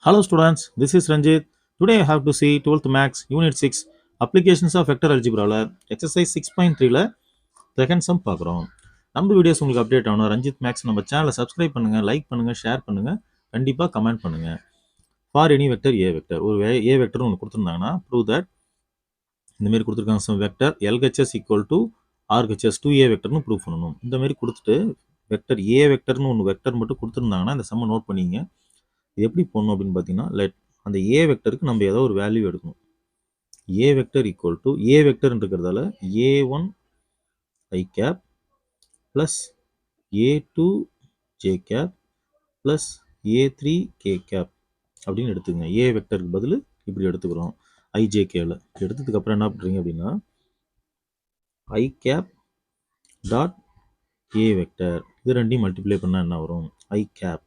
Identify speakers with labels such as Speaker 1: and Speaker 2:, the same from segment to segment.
Speaker 1: Hello students, this is Ranjit. Today I have to see 12th Max Unit 6 Applications of Vector Algebra Exercise 6.3 second sum பார்க்குறோம். நம்ம videos உங்களுக்கு update ஆகணும். Ranjith maths நம்ம சேனலை subscribe பண்ணுங்க, like பண்ணுங்க, share பண்ணுங்க, கண்டிப்பாக கமெண்ட் பண்ணுங்க. For any vector A vector ஒரு ஏ வெக்டர் ஒன்று கொடுத்துருந்தாங்கன்னா ப்ரூவ் தட் இந்த மாதிரி கொடுத்துருக்காங்க sum vector LHS equal to RHS 2a வெக்டர்னு ப்ரூவ் பண்ணணும். இந்த மாதிரி கொடுத்துட்டு வெக்டர் ஏ வெக்டர்னு ஒன்று வெக்டர் மட்டும் கொடுத்துருந்தாங்கன்னா இந்த சம்மை நோட் பண்ணிங்க. இது எப்படி போடணும் அப்படின்னு பார்த்தீங்கன்னா அந்த ஏ வெக்டருக்கு நம்ம ஏதோ ஒரு வேல்யூ எடுக்கணும். A vector equal to A vector இருக்கிறதால a1 i cap plus a2 j cap plus a3 k cap அப்படின்னு எடுத்துக்கங்க. ஏ வெக்டருக்கு பதில் இப்படி எடுத்துக்கிறோம். ijkல எடுத்ததுக்கு அப்புறம் என்ன பண்ணுறீங்க அப்படின்னா i cap dot A vector இது ரெண்டையும் மல்டிப்ளை பண்ணால் என்ன வரும்? i கேப்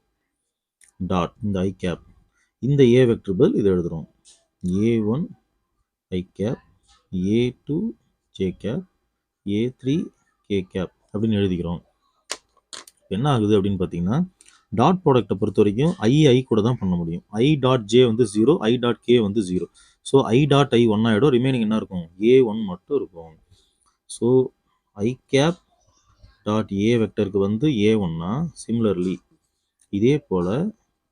Speaker 1: டாட் இந்த i கேப் இந்த ஏ வெக்டர் பதில் இது எழுதுறோம். a1 i cap a2 j cap a3 k cap அப்படின்னு எழுதிக்கிறோம். என்ன ஆகுது அப்படின்னு பார்த்தீங்கன்னா டாட் ப்ராடக்டை பொறுத்த வரைக்கும் ஐ கூட தான் பண்ண முடியும். i டாட் ஜே வந்து 0, i டாட் கே வந்து 0. So i dot i one ஆகிடும், ரிமைனிங் என்ன இருக்கும்? a1 மட்டும் இருக்கும். So i cap dot A வெக்டருக்கு வந்து a1னா சிமிலர்லி இதே போல்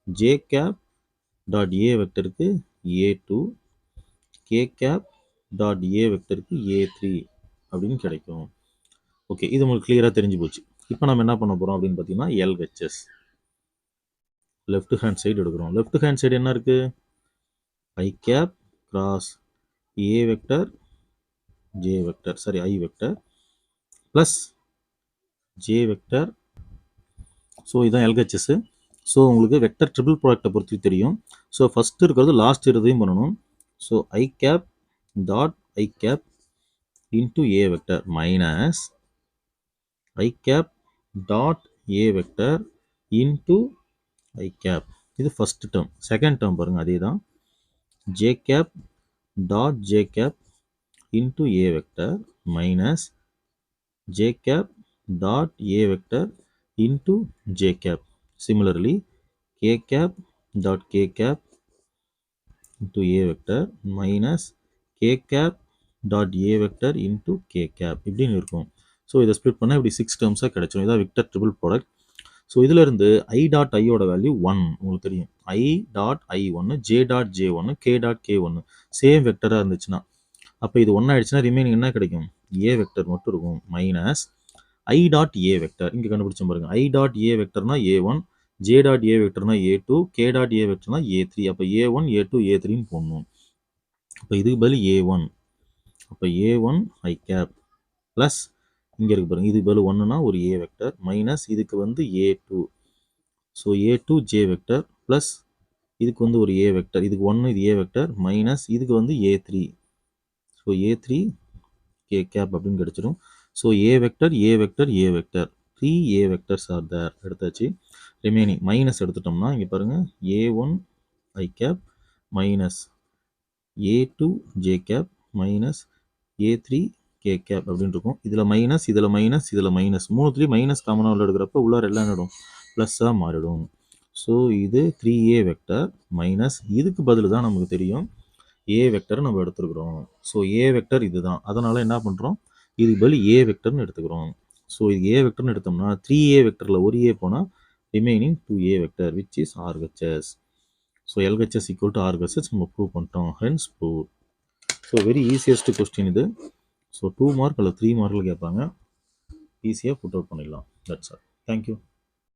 Speaker 1: ஜே கேப் டாட் ஏ வெக்டருக்கு a2 K cap dot A வெக்டருக்கு a3 அப்படின்னு கிடைக்கும். ஓகே, இது உங்களுக்கு கிளியராக தெரிஞ்சு போச்சு. இப்போ நம்ம என்ன பண்ண போகிறோம் அப்படின்னு பார்த்தீங்கன்னா எல்ஹெச்எஸ் லெஃப்ட் ஹேண்ட் சைடு எடுக்கிறோம். லெஃப்ட் ஹேண்ட் சைடு என்ன இருக்குது? I cap cross A vector J vector I vector plus J vector. So இதுதான் எல்ஹெச்எஸ். ஸோ உங்களுக்கு வெக்டர் ட்ரிபிள் ப்ராடக்டை பொறுத்து தெரியும். ஸோ ஃபஸ்ட்டு இருக்கிறது லாஸ்ட் இருக்கிறதையும் பண்ணணும். So I cap dot I cap into A vector minus I cap dot A vector into I cap. இது first term. Second term பாருங்கள், அதே தான். J cap dot J cap into A vector minus J cap dot A vector into J cap. Similarly K cap dot K cap into A vector minus K cap dot A vector into K cap இப்படின்னு இருக்கும். So இதை split பண்ணால் இப்படி 6 டேர்ம்ஸாக கிடைச்சிடும். இதான் vector triple product. So இதிலிருந்து I dot ஐயோட value 1 உங்களுக்கு தெரியும். ஐ டாட் ஐ ஒன்று, ஜே டாட் ஜே ஒன்று, கே டாட் கே ஒன்று சேம் வெக்டராக இருந்துச்சுன்னா அப்போ இது 1 ஆயிடுச்சுன்னா ரிமைனிங் என்ன கிடைக்கும்? ஏ வெக்டர் மட்டும் இருக்கும். Minus I dot A vector இங்கே கண்டுபிடிச்சோம் பாருங்க. ஐ டாட் ஏ வெக்டர்னா a1, ஜே டாட் ஏ வெக்டர்னா a2, கே டாட் ஏ வெக்டர்னா a3. அப்போ a1 a2 a3ன்னு போடணும். அப்போ இதுக்கு பதில் a1. அப்போ a1 ஐ கேப் ப்ளஸ் இங்கே இருக்கு பாருங்க, இதுக்கு பதில் 1னா ஒரு ஏ வெக்டர் மைனஸ் இதுக்கு வந்து a2. So a2 J vector plus இதுக்கு வந்து ஒரு ஏ வெக்டர், இதுக்கு 1 இது ஏ வெக்டர் மைனஸ் இதுக்கு வந்து a3. So a3 K cap அப்படின்னு கிடச்சிடும். So A vector A vector A vector 3 A vectors are there எடுத்தாச்சு. ரிமைனிங் மைனஸ் எடுத்துட்டோம்னா இங்கே பாருங்கள் a1 I cap minus a2 J cap minus a3 K cap அப்படின்னு இருக்கும். இதில் மைனஸ் இதில் மைனஸ் இதில் மைனஸ் மூணுத்துலேயும் மைனஸ் காமனாக உள்ள எடுக்கிறப்ப உள்ளார எல்லாம் என்னடும் ப்ளஸ்ஸாக மாறிடும். ஸோ இது 3a வெக்டர் மைனஸ் இதுக்கு பதில் தான் நமக்கு தெரியும் ஏ வெக்டர் நம்ம எடுத்துருக்குறோம். ஸோ ஏ வெக்டர் இது தான். அதனால் என்ன பண்ணுறோம்? இதுக்கு பதில் ஏ வெக்டர்னு எடுத்துக்கிறோம். ஸோ இது ஏ வெக்டர்னு எடுத்தோம்னா 3a வெக்டரில் ஒரு ஏ போனால் remaining 2a vector which is RHS. So LHS equal to RHS நம்ம ப்ரூவ் பண்ணிட்டோம். Hence prove. So very easiest question இது. ஸோ 2 மார்க் அல்ல 3 மார்க்கில் கேட்பாங்க. ஈஸியாக புட் அவுட் பண்ணிடலாம். That's all. தேங்க்யூ.